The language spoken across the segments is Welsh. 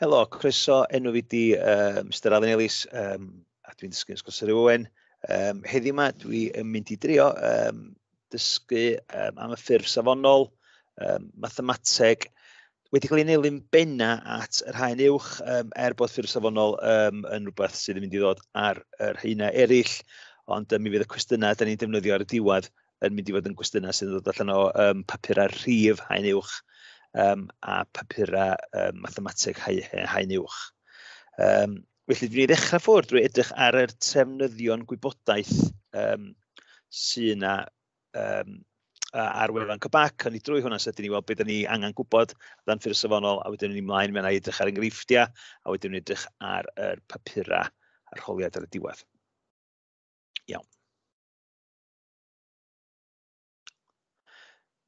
Helo, croeso, enw fi di Mr Allen Ellis, a dwi'n dysgu yn ysgol Syr Owen. Heddiw yma dwi yn mynd i drio dysgu am y ffurf safonol, mathemateg, wedi cael ei nilyn benna at yr Haen Uwch, bod ffurf safonol yn rhywbeth sydd yn mynd i ddod ar yr rheina eraill, ond mi fydd y cwestiynau da ni'n defnyddio ar y diwedd yn mynd i fod yn gwestiynau sydd yn dod allan o papurau rhif Haen Uwch a papurau mathemateg Haen Uwch. Felly dwi'n ei ddechrau ffwrdd drwy edrych ar yr trefnyddion gwybodaeth sy'n yna ar wefan Cybac, ond i drwy hwnna sydyn ni weld beth ni angen gwybod dan ffurf safonol, a wedyn ni ymlaen mewn i edrych ar enghreifftiau, a wedyn ni edrych ar yr papurau arholiad ar y diwedd. Iawn.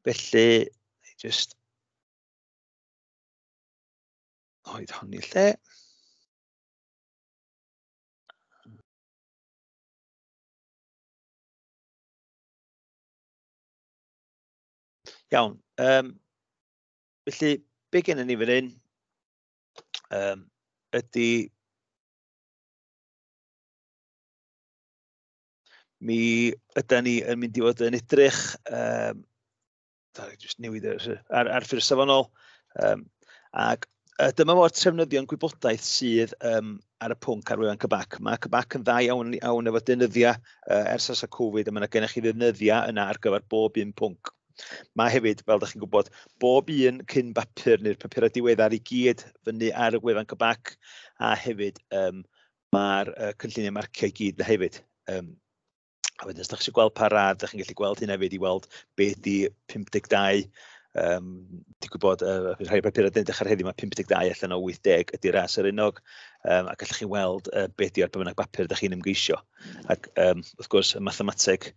Felly, just oed honni lle. Iawn, felly, be gennym ni fan hyn ydy mi ydyn ni yn mynd i fod yn edrych ar ffurf safonol, ac dyma fo'r trefnyddion gwybodaeth sydd ar y pwnc ar wefan Cybac. Mae Cybac yn dda iawn efo defnyddio ers asa Covid, a mae yna gennych chi ddefnyddio yna ar gyfer bob un pwnc. Mae hefyd, fel ydych chi'n gwybod, bob un cyn bapur neu'r papurau diweddar i gyd fyny ar y wefan Cybac, a hefyd mae'r cynlluniau marciau i gyd hefyd. A wedyn, os ydych chi'n gweld pa radd, ydych chi'n gallu gweld hynna hefyd i weld beth di 52. Dwi'n gwybod, rhai papurau dyn dechrau heddiw, mae 52 allan o 80 ydy'r ras yr unog, a gallwch chi weld beth di ar bynnag bapur ydych chi'n ymgeisio. Ac wrth gwrs, y mathemateg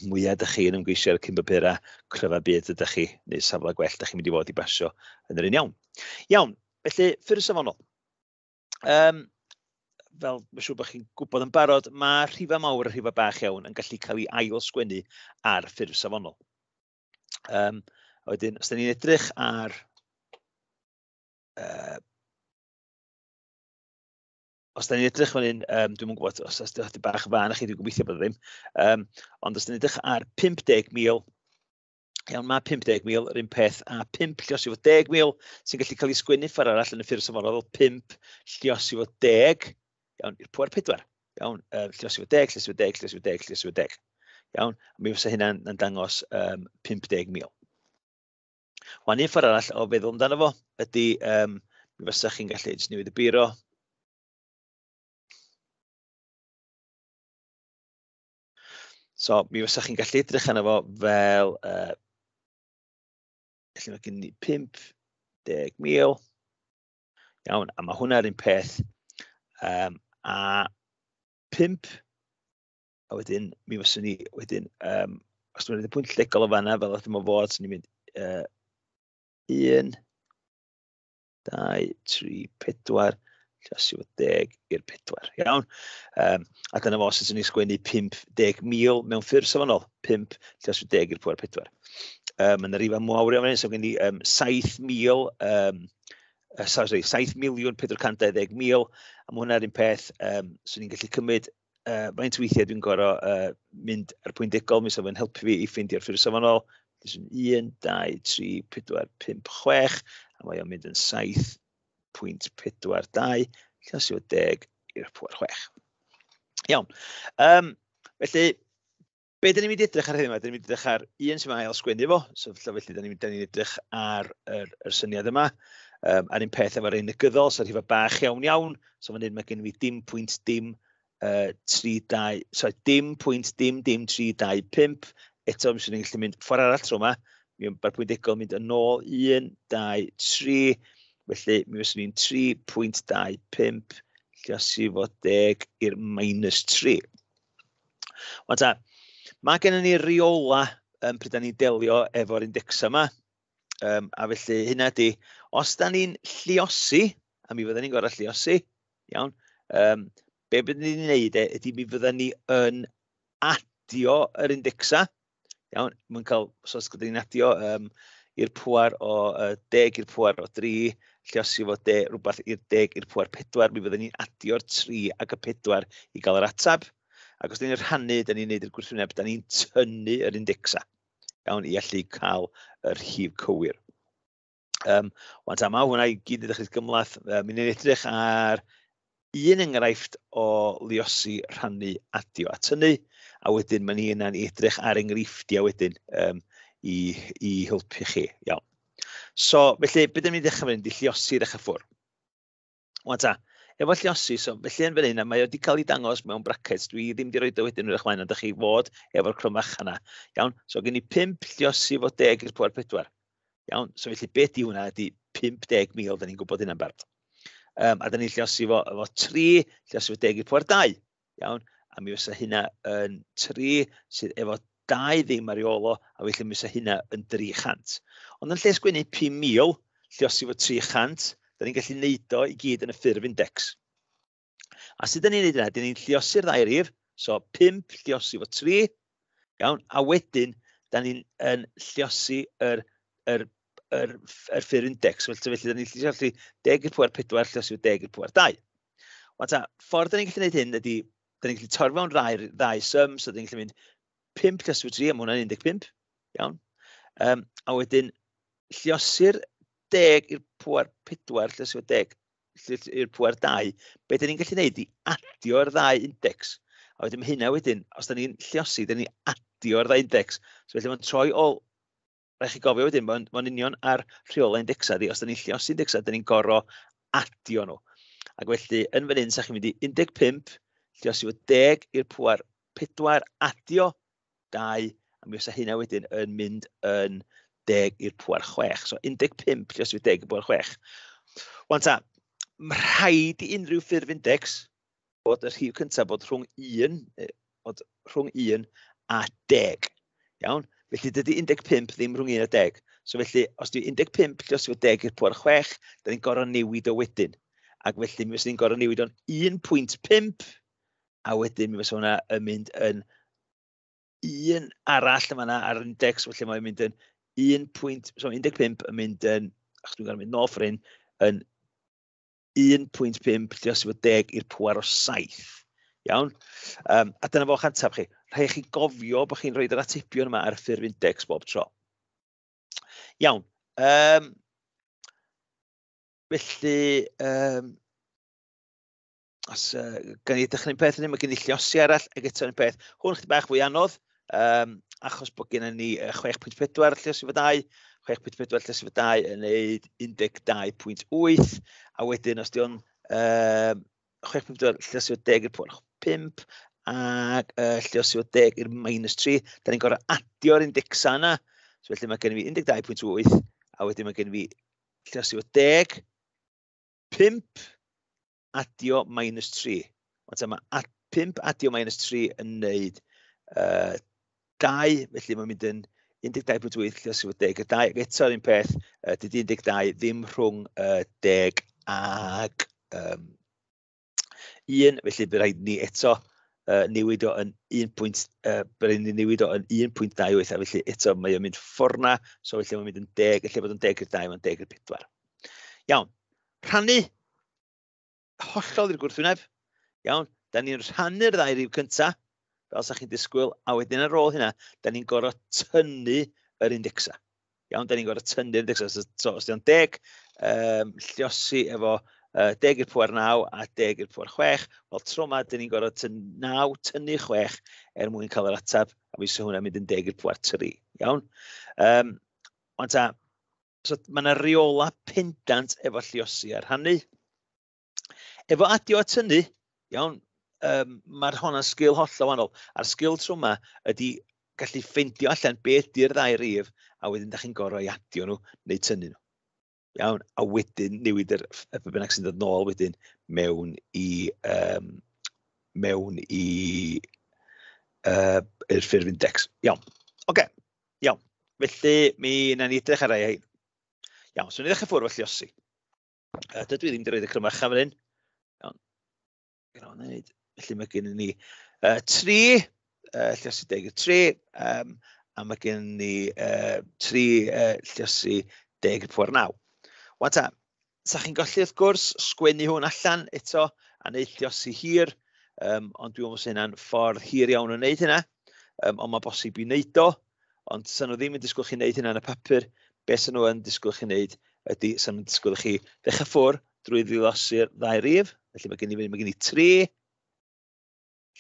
mwyaf ydych chi'n ymgeisio ar y cyn-bapurau, cryfa byd ydych chi, neu safle gwell ydych chi'n mynd i fod i basio yn yr un iawn. Iawn, felly, ffurf safonol. Fel mae'n siŵr bod chi'n gwybod yn barod, mae rhifau mawr a rhifau bach iawn yn gallu cael ei ail-sgwennu ar ffurf safonol. Wedyn, os da ni'n edrych ar os da ni'n edrych fan hyn, dwi'n gwybod os ydych chi'n bach fan chi, dwi'n gobeithio bod ddim, ond os da ni'n edrych ar 50,000, iawn, mae 50,000 yr un peth a 5 llios i fod 10,000 sy'n gallu cael ei sgwennu ffordd arall yn y ffurf safonol, 5 llios i fod 10, iawn, i'r pŵer 4. Iawn, llios i fod 10, llios i fod 10, llios i fod 10, llios i fod 10. Iawn, mi fysa hynna'n dangos 50,000. Wan un ffordd arall o feddwl amdano fo ydy, mi fysa chi'n gallu jyst newid y biro. So, mi fysa chi'n gallu edrych arno fo fel, felly mae gen ni 50,000. Iawn, a mae hwnna'r un peth. A 5, a wedyn, mi fyswn ni, wedyn, os dwi'n rhaid y pwynt llegol o fanna, fel ydym o fod, sy'n ni'n mynd 1, 2, 3, 4, llios i fod 10 i'r 4. Iawn, a dyna fo sy'n ni'n sgwennu 50,000 mewn ffurf safonol, 5 llios i fod 10 i'r pŵer 4. Mae'n rifau mwawr iawn, so gen i 7,420,000, a mae hwnna'r un peth, so ni'n gallu cymryd, faint weithiau dwi'n gorau mynd ar pwynt egol, mi sef yn helpu fi i ffeindio'r ffurf safonol. 1, 2, 3, 4, 5, 6, a mae o'n mynd yn 7,42, llios i fod 10 i'r pŵer 6. Iawn, felly, be dyn ni'n mynd i edrych ar heddiw yma? Dyn ni'n mynd i edrych ar un sy'n mae ail-sgwennu fo, so felly dyn ni'n edrych ar yr syniad yma. A'r un peth efo'r un negyddol, so rhifau bach iawn, so fan hyn mae gen i dim pwynt dim 0.0035, eto mi sy'n ni'n gallu mynd ffordd arall tro yma, mae'r pwynt egol mynd yn ôl 1, 2, 3, felly mi fyswn ni'n 3.25 llios i fod 10 i'r -3. Ond ta, mae gennym ni reola pryd da ni'n delio efo'r indexau yma, a felly hynna ydy, os da ni'n lluosi, a mi fydden ni'n gorau lluosi, iawn, be byddwn ni'n gwneud ydy mi fydden ni yn adio yr indexa, iawn, mae'n cael, so os gyda ni'n adio i'r pŵar o 10 i'r pŵar o 3, lluosi fo rhywbeth i'r 10 i'r pŵar 4, mi fyddwn ni'n adio'r 3 ac y 4 i gael yr atab. Ac os ni'n rhannu, da ni'n neud yr gwrthwyneb, da ni'n tynnu yr indexa. Iawn, i allu cael yr rhif cywir. Wan ta, mae hwnna i gyd i ddechrau gymlaeth. Mi'n edrych ar un enghraifft o luosi, rhannu, adio a tynnu, a wedyn mae ni yna'n edrych ar enghreifftiau wedyn i helpu chi. Iawn. So, felly, beth ydym ni'n dechrau fynd i lluosi ddechrau ffwrdd? Wan ta, efo lluosi, so felly yn fan hyn, mae wedi cael ei dangos mewn brackets, dwi ddim wedi rhoi o wedyn yn eich mlaen, ond ydych chi fod efo'r crymach yna. Iawn, so gen i 5 lluosi fo 10 i'r pŵar 4. Iawn, so felly beth i hwnna ydy 50,000, da ni'n gwybod hynna'n barod. A da ni'n lluosi fo 3, lluosi fo 10 i'r pŵar 2. Iawn, a mi fysa hynna yn 3 sydd efo 2 ddim ar ei ôl o, a felly mi fysa hynna yn 300. Ond yn lle sgwennu 5,000, lluosi fo 300, da ni'n gallu neud o i gyd yn y ffurf index. A sut da ni'n neud yna? Da ni'n lluosi'r ddau rif, so 5 lluosi fo 3, iawn, a wedyn da ni'n lluosi yr ffurf index. Felly da ni'n lluosi 10 i'r pŵar 4, lluosi fo 10 i'r pŵar 2. Wan ta, ffordd da ni'n gallu neud hyn ydy, da ni'n gallu torri fewn ddau sum, so da ni'n gallu mynd 5 lluosi fo 3, a mae hwnna'n 15, iawn. A wedyn lluosi'r 10 i'r pŵar 4, lluosi fo 10 i'r pŵar 2, beth da ni'n gallu neud i adio'r ddau index. A wedyn hynna wedyn, os da ni'n lluosi, da ni'n adio'r ddau index. So felly mae'n troi ôl, rhaid chi gofio wedyn, mae'n union ar rheolau indexa di. Os da ni'n lluosi indexa, da ni'n gorfod adio nhw. Ac felly, yn fan hyn, sa chi'n mynd i 15, lluosi fo 10 i'r pŵar 4, adio 2, a mi fysa hynna wedyn yn mynd yn 10 i'r pŵar 6. So 15 lluosi fo 10 i'r pŵar 6. Wan ta, mae rhaid i unrhyw ffurf index bod y rhif cyntaf bod rhwng 1 a 10. Iawn? Felly dydy 15 ddim rhwng 1 a 10. So felly, os di 15 lluosi fo 10 i'r pŵar 6, da ni'n gorfod newid o wedyn. Ac felly mi fysa ni'n gorfod newid o'n 1.5, a wedyn mi fysa hwnna yn mynd yn 1 arall yma ar index, felly mae'n mynd yn 15 yn mynd yn, dwi'n gorfod mynd nôl ffor hyn, yn 1.5 lluosi fo 10 i'r pŵar o 7. Iawn? A dyna fo'ch ateb chi. Rhaid chi gofio bod chi'n rhoi yr atebion yma ar y ffurf index bob tro. Iawn. Felly, os gan i dechrau'n peth yn mae gen i lluosi arall, ac eto yn peth. Hwn chydig bach fwy anodd, achos bod gen ni 6.4 lluosi fo 2, 6.4 lluosi fo 2 yn neud 12.8, a wedyn os di o'n 6.4 lluosi fo 10 i'r pŵar 5, ac lluosi fo 10 i'r -3, da ni'n gorfod adio'r indexa yna, so felly mae gen i fi 12.8, a wedyn mae gen i fi lluosi fo 10, 5, adio -3. Mae 5 adio -3 yn neud 2, felly mae'n mynd yn 12.8 lluosi fo 10 i'r 2, ac eto yr un peth, dydy 12 ddim rhwng 10 ac 1, felly bydd rhaid ni eto newid o yn 1.28, a felly eto mae o'n mynd fforna, so felly mae'n mynd yn 10, lle bod yn 10 i'r 2, mae'n 10 i'r 4. Iawn, rhannu hollol i'r gwrthwyneb. Iawn, da ni'n rhannu'r ddau rif cyntaf, fel sa chi'n disgwyl, a wedyn ar ôl hynna, da ni'n gorfod tynnu yr indexa. Iawn, da ni'n gorfod tynnu'r indexa. So, os di o'n 10, lluosi efo 10 i'r pŵar 9 a 10 i'r pŵar 6, wel tro yma, da ni'n gorfod 9 tynnu 6 mwyn cael yr atab, a fi sy'n hwnna mynd yn 10 i'r pŵar 3. Iawn? Ond ta, so, mae yna reola pendant efo lluosi a rhannu. Efo adio a tynnu, iawn, mae'r hwnna'n sgil hollol wahanol. A'r sgil tro yma ydy gallu ffeindio allan beth ydy'r ddau rif, a wedyn da chi'n gorfod i adio nhw neu tynnu nhw. Iawn, a wedyn newid y bynnag sy'n dod nôl wedyn mewn i'r ffurf index. Iawn, oce, iawn. Felly, mi na ni edrych ar rai. Iawn, so ni ddechrau ffwrdd o lluosi. Dydw i ddim wedi rhoi y crymach fan hyn. Iawn, felly mae gen ni 3, lluosi 10 i'r 3, a mae gen ni 3 lluosi 10⁹. Wan ta, sa chi'n gallu wrth gwrs sgwennu hwn allan eto a wneud lluosi hir, ond dwi'n meddwl sy'n hynna'n ffordd hir iawn o wneud hynna, ond mae bosib i wneud o, ond sa'n nhw ddim yn disgwyl chi wneud hynna yn y papur, beth sa'n nhw yn disgwyl chi wneud ydy, sa'n nhw'n disgwyl chi ddechrau ffwr drwy ddilosi'r ddau rif, felly mae gen i 3,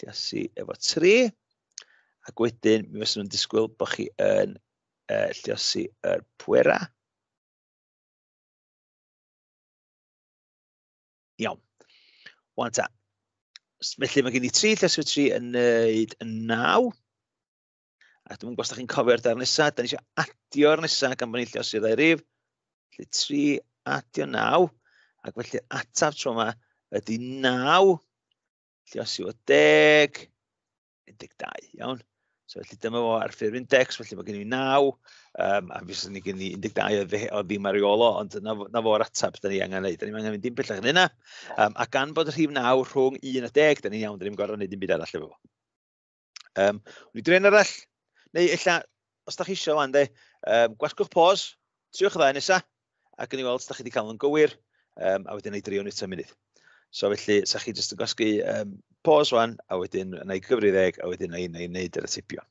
lluosi efo 3, ac wedyn mi fysa nhw'n disgwyl bod chi yn lluosi yr pwera. Iawn. Wan ta. Felly mae gen i 3 lluosi efo 3 yn wneud 9. A dwi'n gwybod os chi'n cofio'r dar nesaf, da ni eisiau adio'r nesaf gan bod ni'n lluosi'r ddau rif. Felly 3 adio 9, ac felly'r ataf tro yma ydy 9, lluosi o 10, 12, iawn. So felly dyma fo ar ffurf index, felly mae gen i 9, a fes ni gen i 12 o ddim ar ei ôl o, ond na fo'r ateb da ni angen gwneud. Da ni angen mynd dim bellach yn hynna, a gan bod y rhif 9 rhwng 1 a 10, da ni'n iawn, da ni'n gorfod wneud dim byd arall efo fo. Wni drwy'n arall, neu illa, os da chi eisiau wan, gwasgwch pause, triwch y ddau nesaf, ac yn ei weld os da chi wedi cael yn gywir, a wedyn ei drio nhw 10 munud. So felly, sa chi jyst yn gwasgu pause wan, a wedyn yna i gyfri 10, a wedyn yna i wneud yr atebion.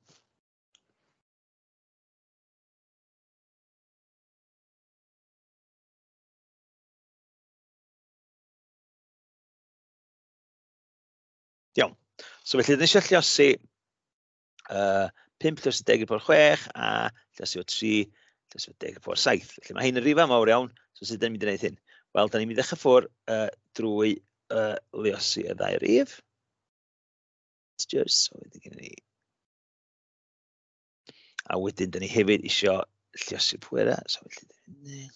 Iawn. So felly, dyn ni eisiau lluosi 5 lluosi 10⁶, a lluosi o 3 lluosi o 10⁷. Felly mae hyn yn rifa mawr iawn, so sut ydyn ni'n mynd i wneud hyn? Wel, da ni'n mynd i ddechrau ffwr drwy lluosi y ddau rif. So wedyn gen ni. A wedyn, da ni hefyd eisiau lluosi pwera. So felly,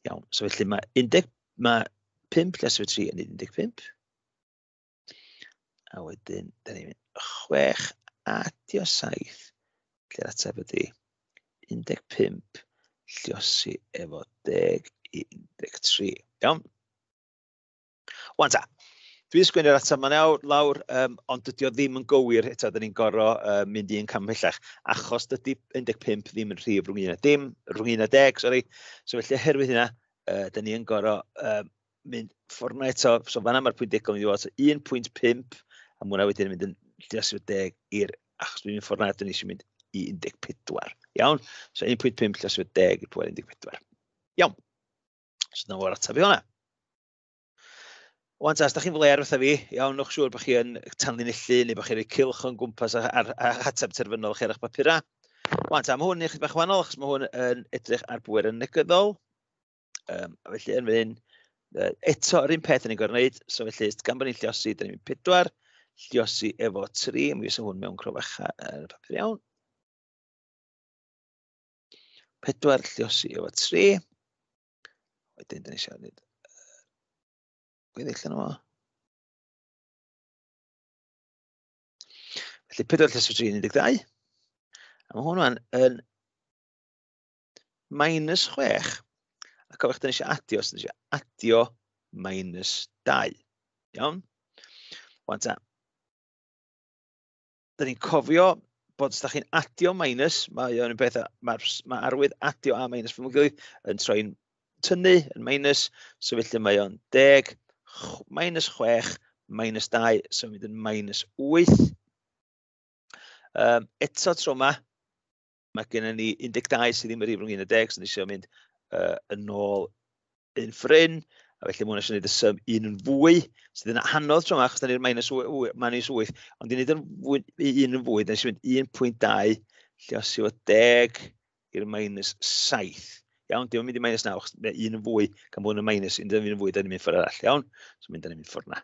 iawn, so felly mae 5 lluosi o 3 yn 15. A wedyn, da ni'n mynd 6 adio 7, lle'r ateb ydy 15 lluosi efo 10 i 13. Iawn? Wan ta, dwi'n sgwennu'r ateb ma'n lawr, ond dydy o ddim yn gywir eto, da ni'n gorfod mynd un cam pellach, achos dydy 15 ddim yn rhif rhwng 1 a 10, sori. So felly, oherwydd hynna, da ni'n gorfod mynd ffordd eto, so fan'na mae'r pwynt degol yn mynd i fod, 1.5, a mwna wedyn yn mynd yn lluosi o 10 i'r, achos dwi'n mynd ffordd na, da ni eisiau mynd i 14. Iawn? So 1.5 lluosi o 10 i'r pwer 14. Iawn. So dyna fo'r ateb i hwnna. Wan ta, os da chi'n fler wrtha fi, iawn, nwch siŵr bod chi yn tanlinellu neu bod chi'n rhoi cylch o'n gwmpas ar ateb terfynol chi ar eich papura. Wan ta, mae hwn yn eich bach wahanol, achos mae hwn yn edrych ar bwer yn negyddol. A felly yn fan hyn, eto yr un peth yn ei gorau wneud, so felly gan bod ni'n lluosi, da ni'n mynd 4, lluosi efo 3, mi fysa hwn mewn crofacha yn y papur iawn. 4 lluosi efo 3. Wedyn, da ni eisiau wneud gweddill yno fo. Felly 4 lluosi efo 3 yn 12. A mae hwn yn -6. A cofiwch, da ni eisiau adio, so da ni eisiau adio -2. Iawn? Wan ta. Da ni'n cofio bod os da chi'n adio minus, mae arwydd adio a minus fy mwyn yn troi'n tynnu yn minus, so felly mae o'n 10, -6, -2, so mynd yn -8. Eto tro yma, mae gennym ni 12 sydd ddim yn rhif rhwng 1 a 10, so ni eisiau mynd yn ôl un ffryn, a felly mwyn eisiau gwneud y sym 1 yn fwy, sydd yn anodd tro yma, achos da ni'r -8, ond i wneud yn 1 yn fwy, da ni eisiau mynd 1.2 lluosi o 10 i'r -7. Iawn, dim yn mynd i -9, achos 1 yn fwy, gan bod yn minus, 1 yn fwy, da ni'n mynd ffordd arall, iawn? So mynd da ni'n mynd ffordd na.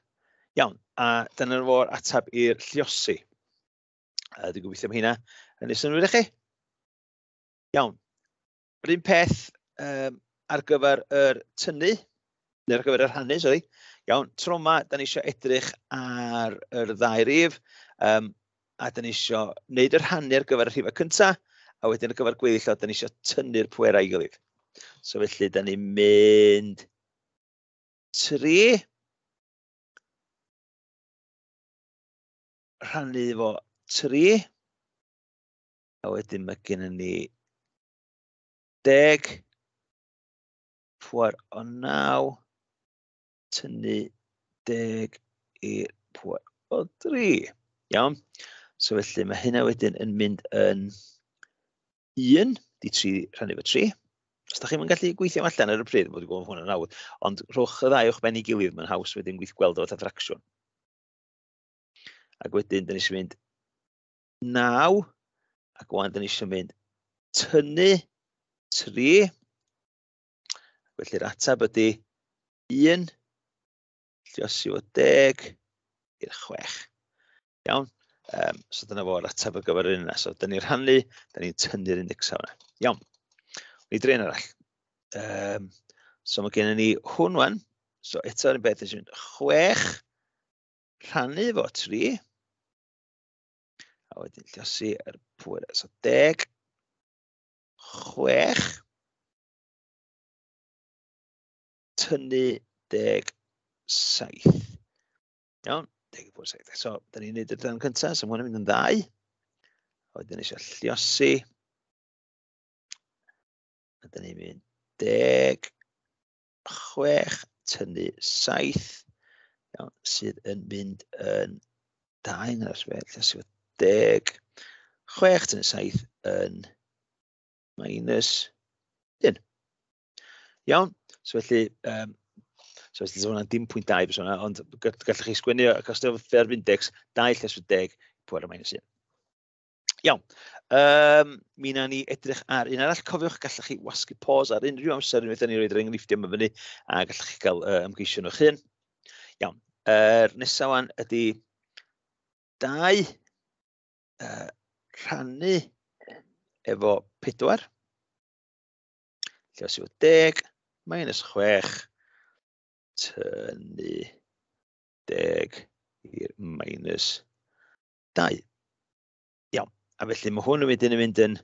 Iawn, a dyna fo'r ateb i'r lluosi. Dwi'n gobeithio am hynna yn ei synwyr i chi. Iawn, yr un peth ar gyfer yr tynnu, neu ar gyfer yr rhannu, sori. Iawn, tro yma, da ni eisiau edrych ar yr ddau rif, a da ni eisiau wneud yr rhannu ar gyfer y rhifau cyntaf, a wedyn ar gyfer gweddill o, da ni eisiau tynnu'r pwerau i gilydd. So felly, da ni'n mynd 3. rhannu efo 3. A wedyn mae gennym ni 10 pŵer o 9 tynnu 10 i'r pŵer o 3. Iawn. So felly mae hynna wedyn yn mynd yn 1, di 3 rhannu efo 3. Os da chi'n gallu gweithio allan ar y pryd, bod i'n gwybod hwnna'n awd, ond rhwch y ddau o'ch ben i gilydd, mae'n haws wedyn gweld o fatha ffracsiwn. Ac wedyn, da ni eisiau mynd 9, ac wan da ni eisiau mynd tynnu 3. Felly'r atab ydy 1, lliosi o 10 i'r 6. Iawn. So dyna fo'r atab ar gyfer yr un yna. So da ni'n rhannu, da ni'n tynnu'r index yna. Iawn. Ni dre'n arall. So mae gennym ni hwn wan. So eto'r un beth eisiau mynd 6 rhannu efo 3. A wedyn lliosi yr pŵer. So 10, 6, tynnu 10, 7. Iawn, 10 pŵer 7. So, da ni'n neud y rhan cyntaf, so mae hwnna'n mynd yn 2. A wedyn eisiau lliosi. A da ni'n mynd 10, 6, tynnu 7. Iawn, sydd yn mynd yn 2 yn yr asbeth. Lliosi o 10, 6 tynnu 7 yn minus 1. Iawn, so felly, so hwnna'n dim pwynt 2, ond gallwch chi sgwennu, ac os ydych ffurf index, 2 lles o 10, pŵer o minus 1. Iawn, mi na ni edrych ar un arall. Cofiwch, gallwch chi wasgu pause ar unrhyw amser unwaith ni roi'r enghreifftiau yma fyny, a gallwch chi gael ymgeisio nhw'ch hun. Iawn, nesaf wan ydy 2 rhannu efo 4. Lliosi o 10, minus 6, tynnu 10 i'r minus 2. Iawn, a felly mae hwn yn mynd yn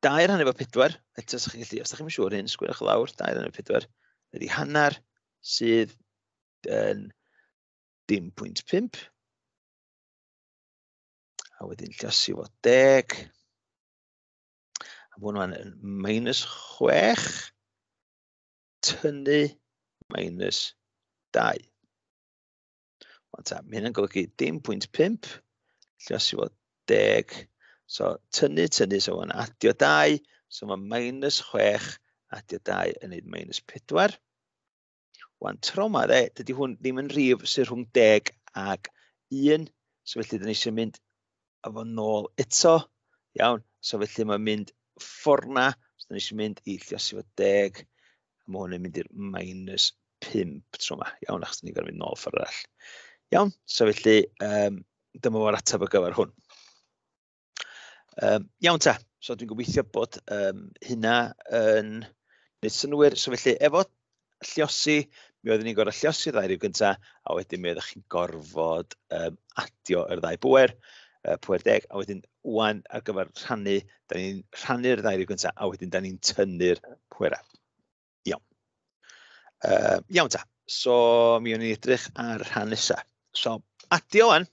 2 rhannu efo 4. Eto, os ydych chi'n siŵr hyn, sgwyrwch lawr, 2 rhannu efo 4. Ydy hanner sydd yn 0.5. A wedyn lliosi fo 10. A mae hwn yn minus 6. Tynnu minus 2. Mae hynny'n golygu 0.5. Lliosi fo 10. So tynnu, so mae'n adio 2. So mae minus 6 adio 2 yn neud minus 4. Wan tro ma, dydy hwn ddim yn rhif sydd rhwng 10 ag 1. So felly, dyn ni eisiau mynd efo nôl eto. Iawn, so felly mae'n mynd fforna. So dyn ni eisiau mynd i lliosi fo 10. A mae hwn yn mynd i'r minus 5 tro ma. Iawn, achos dyn ni'n gorfod mynd nôl ffordd arall. Iawn, so felly, dyma fo'r atab ar gyfer hwn. Iawn ta, so dwi'n gobeithio bod hynna yn neud synwyr. So felly, efo lliosi, mi oeddwn ni'n gorfod lliosi'r ddau rif gyntaf, a wedyn mi oeddech chi'n gorfod adio yr ddau bwer, pwer 10, a wedyn wan ar gyfer rhannu, da ni'n rhannu'r ddau rif gyntaf, a wedyn da ni'n tynnu'r pwerau. Iawn. Iawn ta, so mi o'n i'n edrych ar rhan nesaf. So, adio wan.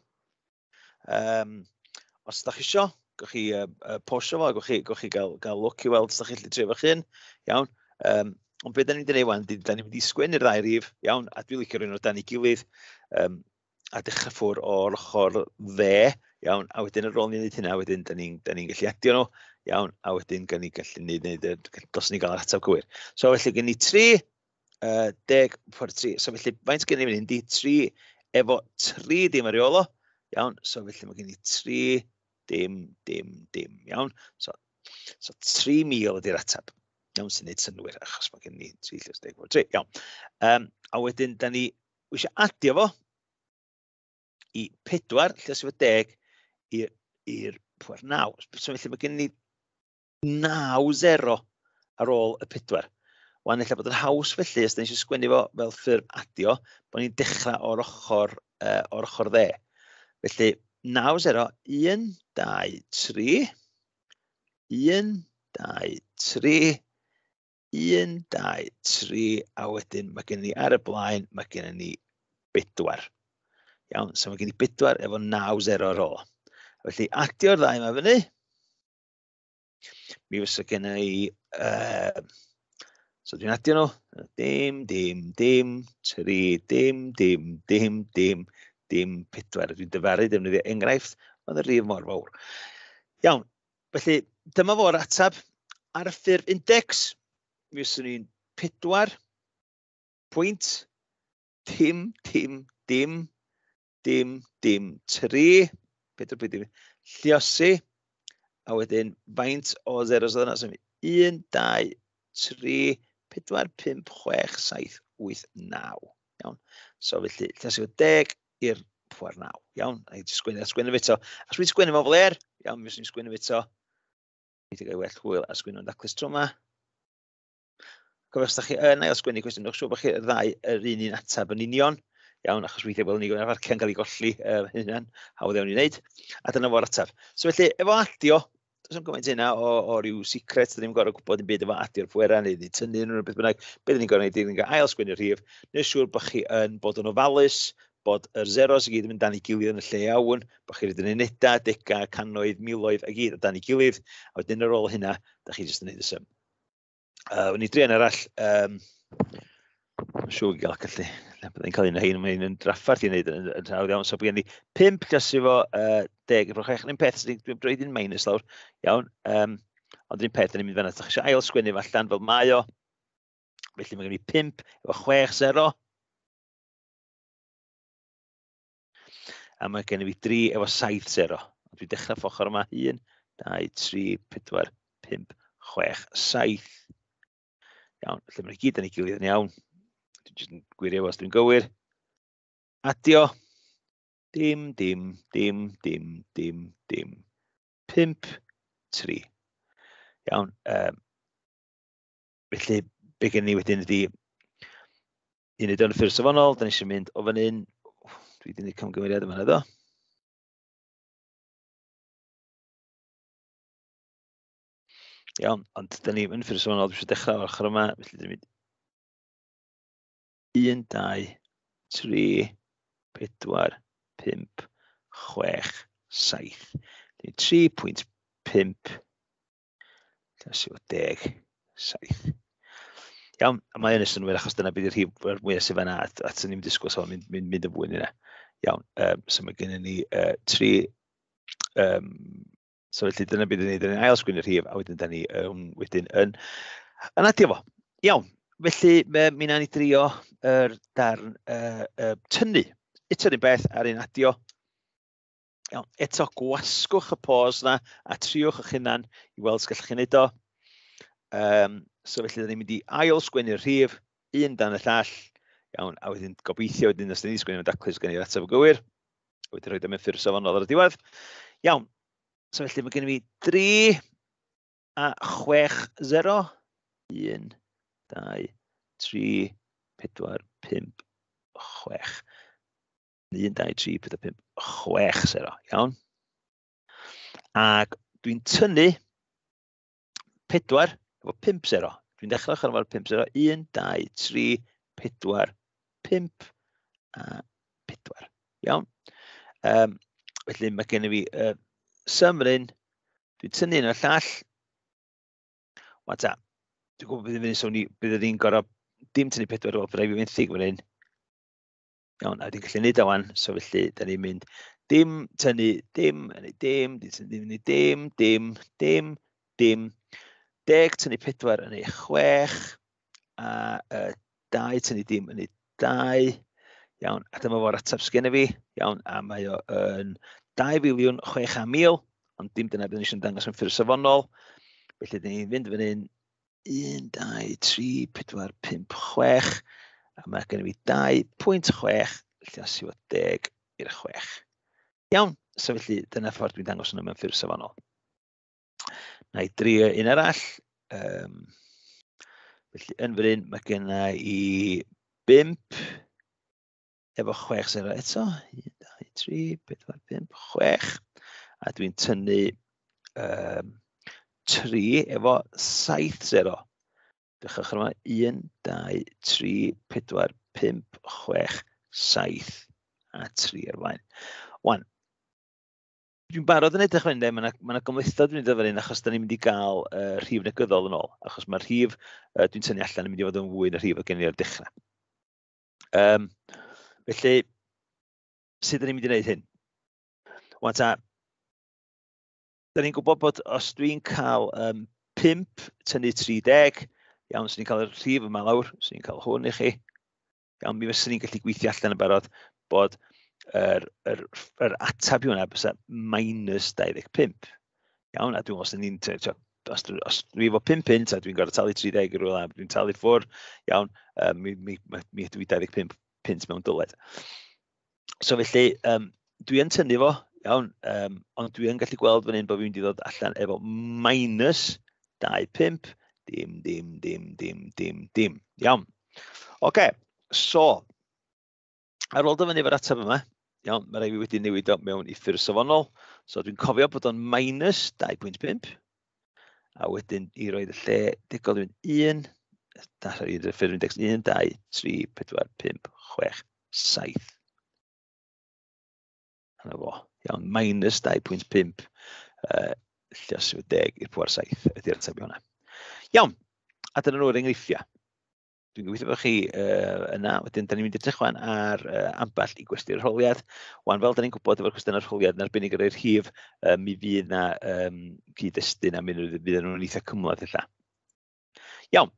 Os ydych chi isio, gwch chi posio fo, gwch chi gael look i weld os ydych chi'n trefo chi'n. Iawn. Ond beth da ni'n dweud wan, da ni'n mynd i sgwennu'r ddau rif, iawn, a dwi'n licio rhywun o dan ei gilydd, a dechrau ffwr o'r ochr dde, iawn, a wedyn ar ôl ni'n neud hynna, wedyn da ni'n gallu adio nhw, iawn, a wedyn gan ni gallu neud, dos ni gael yr ateb gywir. So felly gen ni 3, 10, 3, so felly faint gen ni fan hyn, di 3 efo 3 dim ar ôl o, iawn, so felly mae gen ni 3, dim, iawn, so 3,000 ydy'r ateb. Iawn, sy'n neud synwyr, achos mae gen ni 3,000,000, iawn. A wedyn, da ni eisiau adio fo i 4, lliosi fo 10, i'r pwer 9. So felly mae gen ni 9 0 ar ôl y 4. Wan, ella bod yn haws felly, os da ni eisiau sgwennu fo fel ffurf adio, bod ni'n dechrau o'r ochr dde. Felly, 9 0, 1, 2, 3, 1, 2, 3, 1, 2, 3, a wedyn mae gen ni ar y blaen, mae gen ni 4. Iawn, so mae gen i 4 efo 9 0 ar ôl. Felly, adio'r ddau yma fyny. Mi fysa gen i... so dwi'n adio nhw. Dim, 3, dim, 4. Dwi'n dyfaru defnyddio enghraifft, ond y rhif mor fawr. Iawn, felly dyma fo'r atab ar y ffurf index. Mi fyswn ni'n 4, pwynt, dim, 3, 4, lliosi, a wedyn faint o zeros oedd yna, so 1, 2, 3, 4, 5, 6, 7, 8, 9. Iawn. So felly, lliosi o 10 i'r 9. Iawn. A i sgwennu fe eto. Os wy'n sgwennu fo fel er, iawn, mi fyswn i'n sgwennu fe eto. Mi wedi gael well hwyl a sgwennu o'n daclus tro yma. Cofio, os da chi yn ail sgwennu cwestiwn, newch siŵr bod chi'r ddau yr un atab yn union. Iawn, achos weithiau bod ni gwneud farciau'n cael ei golli hynny'n hawdd iawn i wneud. A dyna fo'r atab. So felly, efo adio, does am gymaint yna o ryw secret, dyn ni'n gorau gwybod yn byd efo adio'r pwera, neu tynnu nhw'n beth bynnag. Beth ni'n gorau wneud, ni'n gael ail sgwennu'r rhif, neu siŵr bod chi yn bod yn ofalus, bod yr zeros i gyd yn mynd dan i gilydd yn y lle iawn, bod chi'n rhaid yn unedau, degau, cannoedd, miloedd a gyd dan i gilydd, a wedyn ar ôl hynna, da chi jyst yn gwneud y sym. Wni dri yn arall, siŵr gael gallu, byddai'n cael un o hyn, mae'n draffarth i wneud yn hawdd iawn, so bod gen i 5 lliosi fo 10 efo 6, yn un peth, dwi'n droed un minus lawr, iawn, ond un peth, da ni'n mynd fanna, da chi eisiau ail sgwennu fallan fel mae o, felly mae gen i 5 efo 6 0, a mae gen i 3 efo 7 0, dwi'n dechrau ffochr yma, 1, 2, 3, 4, 5, 6, 7, iawn, felly mae'n gyd yn ei gilydd yn iawn. Dwi'n jyst yn gwirio os dwi'n gywir. Adio. Dim. 5, 3. Iawn. Felly, be gen ni wedyn ydy, i wneud o'n ffurf safonol, da ni eisiau mynd o fan hyn. Dwi wedi gwneud camgymeriad yma edrych. Iawn, ond da ni yn ffurf safonol, dwi eisiau dechrau o'r ochr yma, felly dwi'n mynd 1, 2, 3, 4, 5, 6, 7. 3.5. Lliosi o 10, 7. Iawn, a mae yn ystod nhw achos dyna bydd y rhif mwyaf sydd fan'na, a sy'n ni'n disgwyl so mynd y fwy yna. Iawn, so mae gen i 3, so felly dyna bydd yn ei ail sgwyn y rhif, a wedyn da ni wedyn yn adio fo. Iawn, felly mi na ni drio yr darn tynnu. Eto un beth ar un adio. Iawn, eto gwasgwch y pause na a triwch eich hunan i weld os gallwch chi wneud o. So felly, da ni'n mynd i ail sgwennu'r rhif, un dan y llall. Iawn, a wedyn gobeithio, wedyn os da ni'n sgwennu'r daclus gen i'r ateb o gywir. Wedyn rhoid am y ffurf safonol ar y diwedd. Iawn, so felly mae gen i 3 a 6 0. 1, 2, 3, 4, 5, 6. 1, 2, 3, 4, 5, 6 0. Iawn. Ac dwi'n tynnu 4 efo 5 0. Dwi'n dechrau efo'r 5 0. 1, 2, 3, 4, 5 a 4. Iawn. Felly mae gen i fi sym yn un. Dwi'n tynnu un o'r llall. Wata. Dwi'n gwybod bydd ni'n gorau dim tynnu 4 o braidd i fenthyg fan hyn. Iawn, a dwi'n gallu neud o wan. So felly, da ni'n mynd dim, tynnu, dim, dim, dim. 10 tynnu 4 yn ei 6, a 2 tynnu dim yn ei 2. Iawn, a dyma fo'r ateb sgen i fi. Iawn, a mae o yn 2,600,000, ond dim dyna bydd ni eisiau dangos yn ffurf safonol. Felly, da ni'n fynd fan hyn 1, 2, 3, 4, 5, 6, a mae gen i fi 2.6, lliosi o 10 i'r 6. Iawn, so felly dyna ffordd dwi'n dangos hwnnw mewn ffurf safonol. Na i drio un arall. Felly yn fan hyn mae gen i 5 efo 6 0 eto. 1, 2, 3, 4, 5, 6. A dwi'n tynnu 3 efo 7 0. Dechrau yma 1, 2, 3, 4, 5, 6, 7. a 3 ar flaen. Wan, dwi'n barod yn edrych fan hyn, mae yna gymlethdod dwi'n mynd fan hyn achos da ni'n mynd i gael rhif negyddol yn ôl, achos mae'r rhif dwi'n tynnu allan yn mynd i fod yn fwy na rhif o gen i ar dechrau. Felly, sut da ni'n mynd i wneud hyn? Wan ta, da ni'n gwybod bod os dwi'n cael 5 tynnu 30, iawn, so ni'n cael y rhif yma lawr, so ni'n cael hwn i chi. Iawn, mi fysa ni'n gallu gweithio allan yn barod bod yr atab i hwnna bysa -25. Iawn, a dwi'n meddwl, os dwi efo 5 pint a dwi'n gorfod talu 30 i rywle, dwi'n talu ffwr, iawn, mi ydw i 25 pint mewn dyled. So felly, dwi yn tynnu fo, iawn, ond dwi yn gallu gweld fan hyn bod fi'n mynd i ddod allan efo -25, dim. Iawn. Oce, so, ar ôl dyfynu efo'r ateb yma, iawn, mae rai fi wedi newid o mewn i ffurf safonol, so dwi'n cofio bod o'n -2.5, a wedyn i roed y lle digol dwi'n 1, ffurf index 1, 2, 3, 4, 5, 6, 7. Yna fo, iawn, -2.5, lluos yw 10 i'r pŵar 7 ydy'r ateb i hwnna. Iawn, a dyna nhw'r enghreifftiau. Dwi'n gobeithio bod chi yna, wedyn da ni'n mynd i edrych wan ar ambell i gwesti'r arholiad. Wan, fel da ni'n gwybod efo'r cwestiwn arholiad, yn arbennig ar yr rhif, mi fydd na cyd-destun a fydd nhw'n eitha cymlaeth illa. Iawn.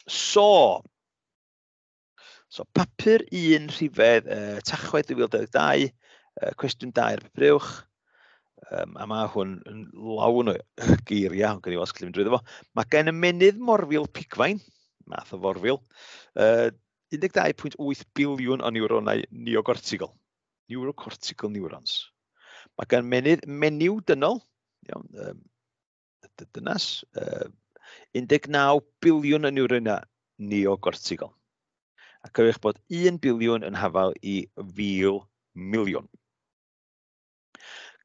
So papur 1 rhifedd Tachwedd 2022, cwestiwn 2 ar papur uwch, a mae hwn yn lawn o geiriau, ond gan i weld sgilyn drwyddo fo. Mae gen ymenydd morfil pigfain, math o forfil, 12.8 biliwn o niwronau neocortical, neurocortical neurons. Mae gen ymenydd menyw dynol, dynas, 19 biliwn o niwronau neocortical. A cofiwch bod 1 biliwn yn hafal i 1,000 miliwn.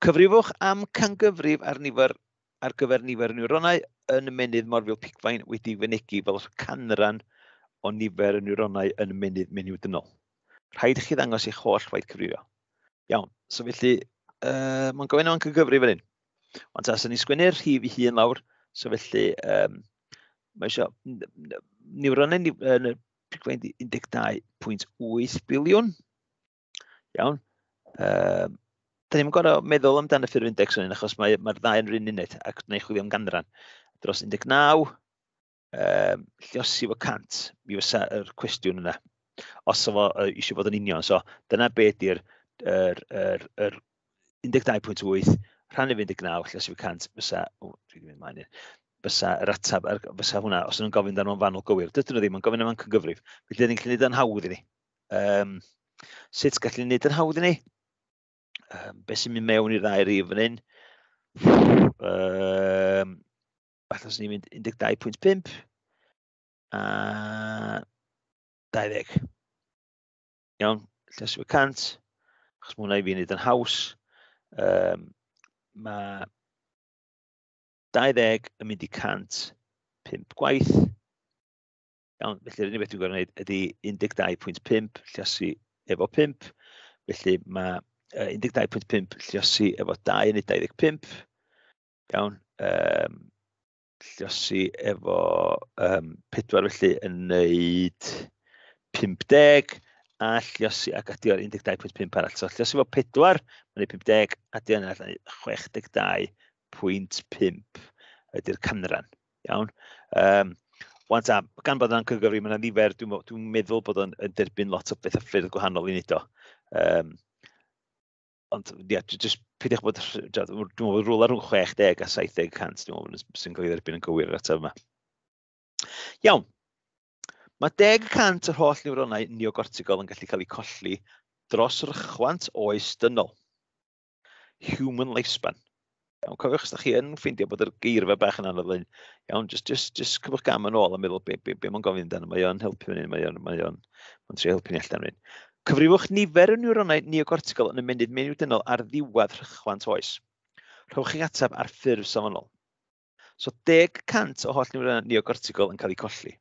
Cyfrifwch am cangyfrif ar gyfer nifer niwronau yn ymenydd morfil pigfain wedi fynegu fel canran o nifer y niwronau yn ymenydd menyw dynol. Rhaid i chi ddangos eich holl waith cyfrifio. Iawn, so felly, mae'n gofyn am cangyfrif fan hyn. Ond ta, sy'n ni sgwennu'r rhif i hun lawr, so felly, mae eisiau niwronau yn y pigfain 12.8 biliwn. Iawn. Da ni'n gorau meddwl amdano ffurf index o'n un, achos mae'r ddau yn rhan uned, ac wna i chwilio am ganran. Dros 19, lluosi fo 100, mi fysa yr cwestiwn yna. Os efo eisiau fod yn union, so dyna be ydy'r 12.8, rhan efo 19, lluosi fo 100, fysa, dwi'n mynd mlaen fysa yr atab, fysa hwnna, os nhw'n gofyn dan nhw'n fanwl gywir. Dydyn nhw ddim, yn gofyn am cygyfrif. Felly, ni'n gallu gwneud yn hawdd i ni. Sut gallu ni wneud yn hawdd i ni? Be sy'n mynd mewn i'r ddau rif fan hyn? Falle os ni'n mynd 12.5 a 20. Iawn, lles yw y 100, achos mae hwnna i fi wneud yn haws. Mae 20 yn mynd i 100 5 gwaith. Iawn, felly'r unig beth dwi'n gorfod wneud ydy 12.5 lluosi efo 5. Felly mae 12.5 lluosi efo 2 yn 25. Iawn, lluosi efo 4 felly yn wneud 50. A lluosi ac adio ar 12.5 arall. So lluosi efo 4, mae'n wneud 50, adio yna yn 62.5 ydy'r canran. Iawn. Wan ta, gan bod yna'n cygyfri, mae'n nifer, dwi'n meddwl bod yn derbyn lot o beth a ffyrdd gwahanol i wneud o. Ond, ia, jyst peidiwch bod, dwi'n meddwl rwla rhwng 60 a 70 cant, dwi'n meddwl sy'n cael ei dderbyn yn gywir yr ateb yma. Iawn. Mae 10% o'r holl niwronau neocortical yn gallu cael eu colli dros rychwant oes dynol. Human lifespan. Iawn, cofiwch os da chi yn ffeindio bod yr geirfa bach yn anodd. Iawn, just cyfwch gam yn ôl a meddwl be mae'n gofyn dan. Mae o'n helpu fan hyn, mae'n trio helpu ni allan fan hyn. Cyfrifwch nifer y niwronau neocortical yn ymenydd menyw dynol ar ddiwedd rychwant oes. Rhowch eich ateb ar ffurf safonol. So 10% o holl niwronau neocortical yn cael eu colli.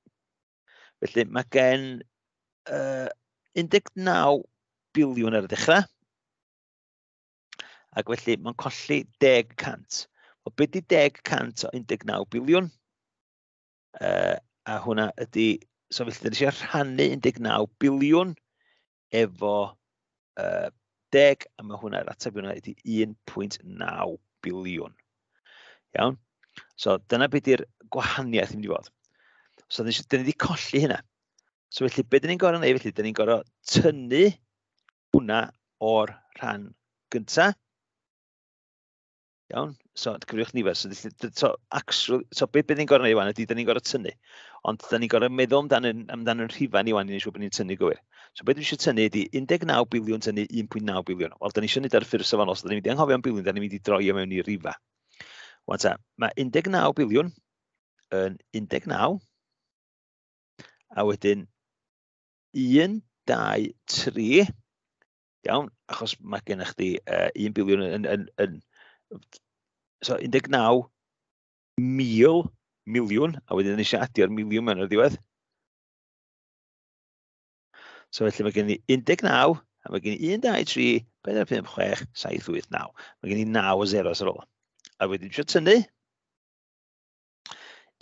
Felly mae gen 19 biliwn ar y dechrau. Ac felly mae'n colli 10%. Wel, be di 10% o 19 biliwn? A hwnna ydy, so felly dyn ni eisiau rhannu 19 biliwn efo 10, a mae hwnna'r ateb hwnna ydy 1.9 biliwn. Iawn? So dyna beth yw'r gwahaniaeth yn mynd i fod. So dyn ni wedi colli hynna. So felly, be dyn ni'n gorau neud? Felly, dyn ni'n gorau tynnu hwnna o'r rhan gyntaf. Iawn? So, cyfriwch nifer. So be dyn ni'n gorau neud wan ydy, dyn ni'n gorau tynnu. Ond dyn ni'n gorau meddwl amdan yn rhifau ni wan i ni siŵr bod ni'n tynnu gywir. So be dyn ni eisiau tynnu ydy 19 biliwn tynnu 1.9 biliwn. Wel, dyn ni eisiau neud ar y ffurf safonol, so dyn ni'n mynd i anghofio am biliwn, dyn ni'n mynd i droi o mewn i rhifau. Wan ta, mae 19 biliwn yn 19, a wedyn 1, 2, 3, iawn, achos mae gennych chdi 1 biliwn yn so 19 miliwn, a wedyn ni eisiau adio'r miliwn mewn o'r diwedd. So felly mae gen i 19, a mae gen i 1, 2, 3, 4, 5, 6, 7, 8, 9. Mae gen i 9 o zeros ar ôl. A wedyn eisiau tynnu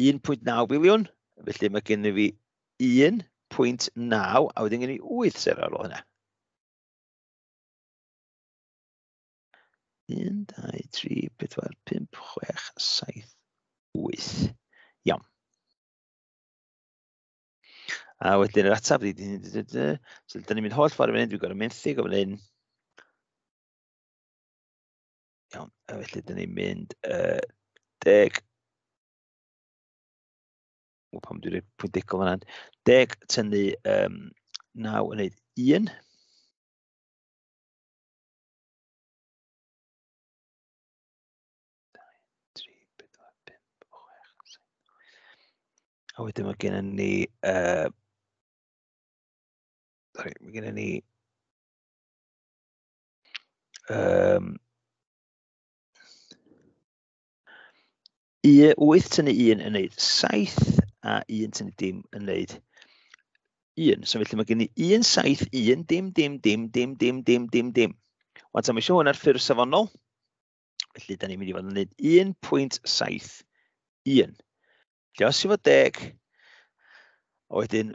1.9 biliwn, felly mae gen i fi 1.9, a wedyn gen i 8 zero ar ôl hynna. 1, 2, 3, 4, 5, 6, 7, 8. Iawn. A wedyn yr ateb, so dyn ni'n mynd holl ffordd yn mynd, dwi'n gorau menthyg o fan hyn. Iawn, a felly dyn ni'n mynd 10. Pam dwi'n rhaid pwynt degol fan hyn. 10 tynnu 9 yn neud 1. A wedyn mae gen ni, mae gen ni 8 tynnu 1 yn neud 7, a 1 tynnu dim yn neud 1. So felly mae gen ni 1, 7, 1, dim. Wan ta, mae eisiau hwn ar ffurf safonol. Felly, da ni'n mynd i fod yn neud 1.7, 1. Felly, os yw fod 10, a wedyn,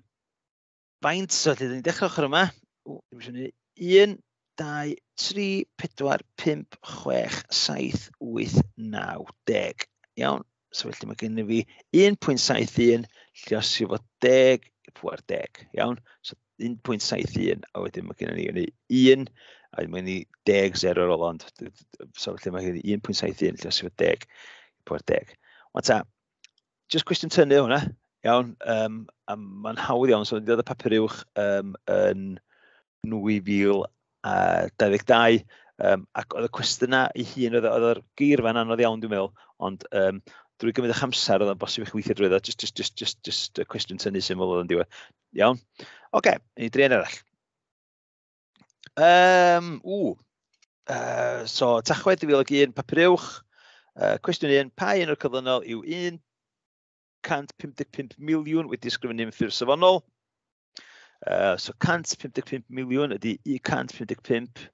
faint, so felly, da ni'n dechrau ochr yma. Dwi'n eisiau neud 1, 2, 3, 4, 5, 6, 7, 8, 9, 10. Iawn, so felly mae gen i fi 1.71, lle os yw fod 10, pwer 10. Iawn, so 1.71, a wedyn mae gen i 1, a wedyn mae gen i 10, 0 ar ôl ond. So felly mae gen i 1.71, lle os yw fod 10, pwer 10. Wan ta, just cwestiwn tynnu hwnna, iawn, a mae'n hawdd iawn, so wedi dod y papur uwch yn 2022, ac oedd y cwestiynau ei hun, oedd yr geirfa'n anodd iawn, dwi'n meddwl, ond drwy gymryd eich amser, oedd yn bosib eich weithio drwy ddo, just cwestiwn tynnu syml oedd yn diwedd. Iawn? Oce, ni dri yn arall. So, Tachwedd 2001, papur uwch. Cwestiwn 1, pa un o'r cyflynol yw 155 miliwn wedi ysgrifennu yn ffurf safonol? So 155 miliwn ydy 155,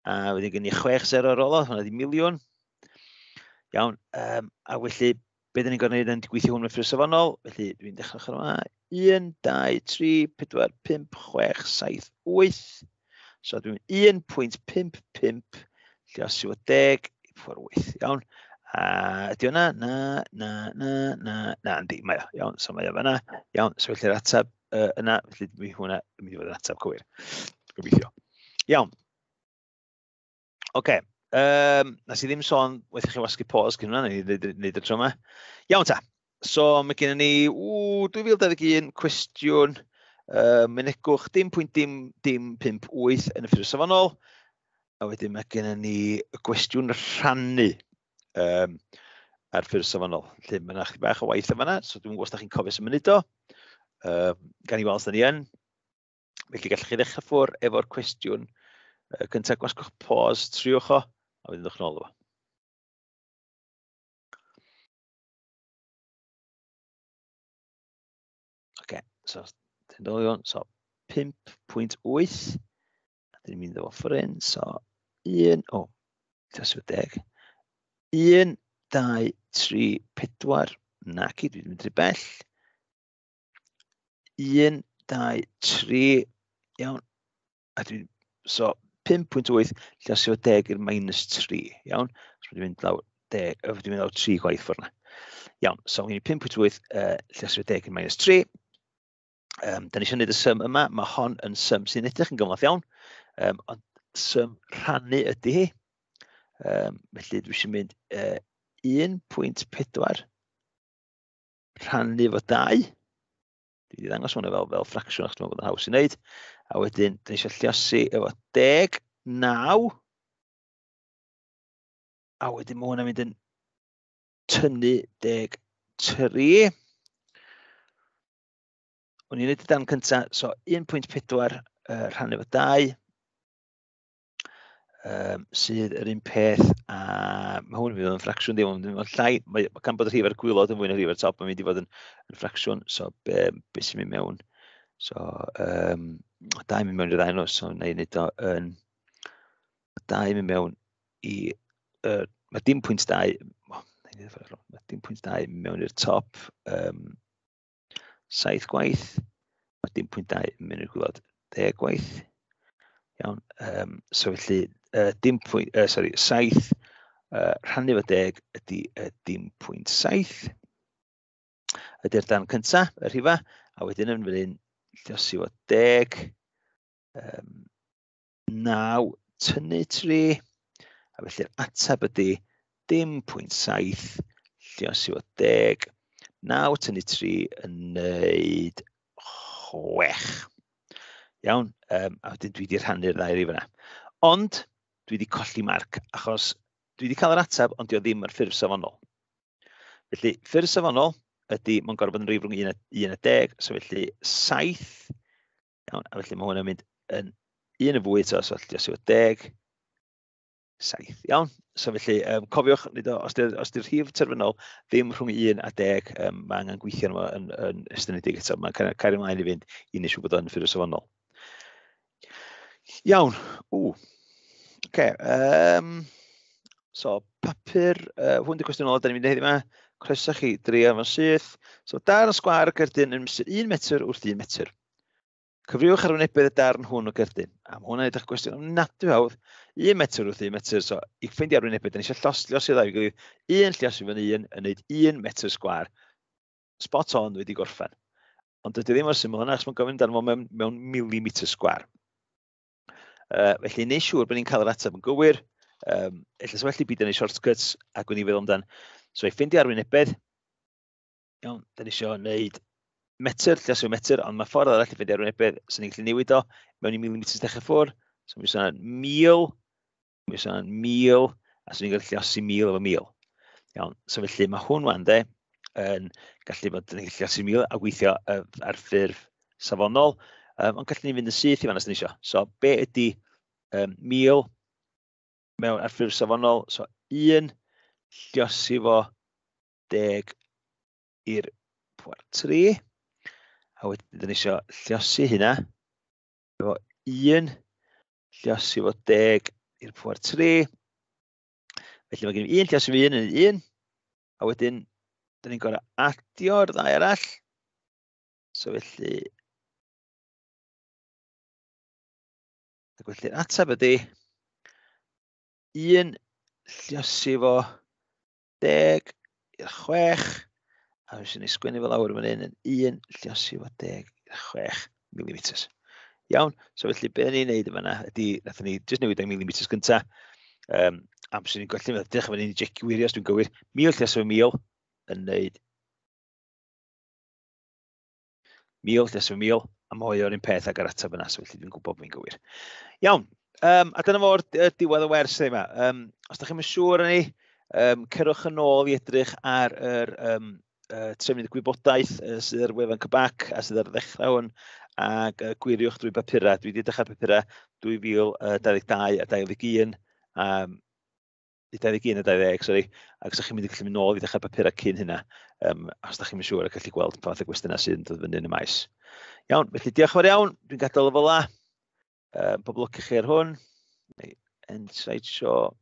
a wedyn gen i 6 0 ar ôl o, hwnna ydy miliwn. Iawn, a felly, be dyn ni'n gorau gwneud yn gweithio hwn mewn ffurf safonol? Felly, dwi'n dechrau ochr yma. 1, 2, 3, 4, 5, 6, 7, 8. So dwi'n 1.55, lle os yw o 10, ffordd 8. Iawn. Ydy hwnna? Na, yndi, mae o. Iawn, so mae o fanna. Iawn, so felly'r ateb yna, felly mi hwnna yn mynd i fod yn ateb cywir. Gobeithio. Iawn. Oce. Nes i ddim sôn, weithio chi wasgu pause cyn hwnna, neud y tro yma. Iawn ta. So mae gen ni 2021 cwestiwn mynegwch dim pwynt dim 5.8 yn y ffurf safonol. A wedyn mae gen ni y gwestiwn rhannu ar ffurf safonol. Lle mae yna chydig bach o waith yma yna, so dwi'n gwybod os da chi'n cofio sy'n mynd o. Gan i weld os da ni yn. Felly gallwch chi ddechrau ffwr efo'r cwestiwn cyntaf, gwasgwch pause, triwch o, a wedyn ddwch nôl o. Oce, so 5.8. Dyn ni'n mynd efo ffrin, so 1, llasu 10. 1, 2, 3, 4, nac i, dwi'n mynd rhy bell. 1, 2, 3, iawn. So 5.8 llasu 10 i'r minus 3, iawn. So dwi'n mynd lawr 10, dwi'n mynd lawr 3 gwaith ffwrdd na. Iawn, so mae'n 5.8 llasu 10 i'r minus 3. Da ni eisiau gwneud y sym yma, mae hon yn sym sy'n edrych yn gymlaeth iawn, ond sym rhannu ydy hi. Felly dwi eisiau mynd 1.4 rhannu fo 2. Dwi wedi ddangos hwnna fel ffracsiwn achos mae'n bod yn haws i wneud. A wedyn, da ni eisiau lluosi efo 10, 9. A wedyn mae hwnna'n mynd yn tynnu 10, 3. O'n i'n neud y darn cyntaf, so 1.4 rhannu fo 2, sydd yr un peth, a mae hwn yn mynd yn ffracsiwn ddim, ond llai, mae gan bod y rhif ar gwylod yn fwy na rhif ar top, mae'n mynd i fod yn ffracsiwn, so be sy'n mynd mewn, so 2 mynd mewn i'r ddau nhw, so na i wneud o yn 2 mynd mewn i, mae dim pwynt 2, mae dim pwynt 2 mynd mewn i'r top, 7 gwaith, mae dim pwynt 2 yn mynd i'r gwylod 10 gwaith. Iawn, so felly, 7 rhannu fo 10 ydy dim pwynt 7. Ydy'r darn cyntaf, y rhifa, a wedyn yn fan hyn, lluosi fo 10, 9 tynnu 3, a felly'r ateb ydy dim pwynt 7, lluosi fo 10, 9 tynnu 3 yn wneud 6. Iawn, a wedyn dwi wedi rhannu'r ddau rif yna. Ond, dwi wedi colli marc, achos dwi wedi cael yr ateb, ond dwi ddim ar ffurf safonol. Felly, ffurf safonol ydy, mae'n gorfod bod yn rif rhwng 1 a 10, so felly 7. Iawn, a felly mae hwnna'n mynd yn 1 yn fwy, so lluosi fo 10, 7. Iawn, so felly, cofiwch, os di'r rhif terfynol ddim rhwng 1 a 10, mae angen gweithio yn estynedig eto, mae'n cael ymlaen i fynd i wneud siŵr bod o'n ffurf safonol. Iawn, oce, so papur, hwn di cwestiwn ola, da ni'n mynd i heddiw yma, croeso chi drio fo'n syth. So, darn o sgwar y gerdyn yn mesur 1 metr wrth 1 metr. Cyfriwch ar wynebydd y darn hwn o gerdyn. A mae hwnna'n edrych cwestiwn ofnadwy hawdd, 1 metr wrth 1 metr. So, i ffeindio ar wynebydd, da ni eisiau lluosi ddau gilydd, 1 lluosi fan 1 yn gwneud 1 metr sgwar. Spot on wedi gorffen. Ond dydy ddim o'r syml yna, achos mae'n gofyn dan mewn milimetr sgwar. Felly, neu siŵr bod ni'n cael yr ateb yn gywir. Ella sefyll i byd yn ei shortcuts acwn i feddwl amdan. So, i ffeindio arwynebedd, iawn, da ni eisiau gwneud metr, lluosi metr, ond mae ffordd arall i ffeindio arwynebedd, so ni'n gallu newid o mewn i milimetr dechrau ffwrdd. So, mi sôn 1000, mi sôn 1000, a so ni'n gallu lluosi 1000 efo 1000. Iawn, so felly mae hwn wan de, yn gallu bod ni'n gallu lluosi 1000 a gweithio ar ffurf safonol, ond gallu ni fynd yn syth i fan os da ni eisiau. So, be ydy 1000 mewn ar ffurf safonol? So, 1 lluosi fo 10 i'r pŵer 3. A wedyn, da ni eisiau lluosi hynna efo 1 lluosi fo 10 i'r pŵer 3. Felly mae gen i 1 lluosi fo 1 yn 1. A wedyn, da ni'n gorau adio'r ddau arall. So felly, felly'r ateb ydy 1 lluosi fo 10 i'r 6. A fes i sgwennu fel awr fan hyn yn 1 lluosi fo 10 i'r 6 milimetrs. Iawn, so felly be ni'n neud yma ydy, nath ni jyst newid ang milimetrs gynta. Am sy'n ni'n golli, dechrau fan hyn i jecio wirio os dwi'n gywir. 1000 lluosi fo 1000 yn neud 1000 lluosi fo 1000, a mae o'r un peth ag yr ateb yna, so felly dwi'n gwybod bod fi'n gywir. Iawn, a dyna fo'r diwedd y wers yma. Os da chi'n mynd siŵr yn ni, cerwch yn ôl i edrych ar yr trefnydd gwybodaeth sydd ar wefan Cybac a sydd ar ddechrau hwn, ac gwiriwch drwy bapura. Dwi wedi edrych ar bapura 2022 a 2021, i 2021 a 2020, sori, ac os da chi'n mynd i gallu mynd nôl i ddechrau bapura cyn hynna, os da chi'n mynd siŵr a gallu gweld pa fath o gwestiynau sydd yn dod fyny yn y maes. Iawn, felly diolch yn fawr iawn, dwi'n gadael o fel 'na. Pob lwc i chi ar hwn. End slideshow.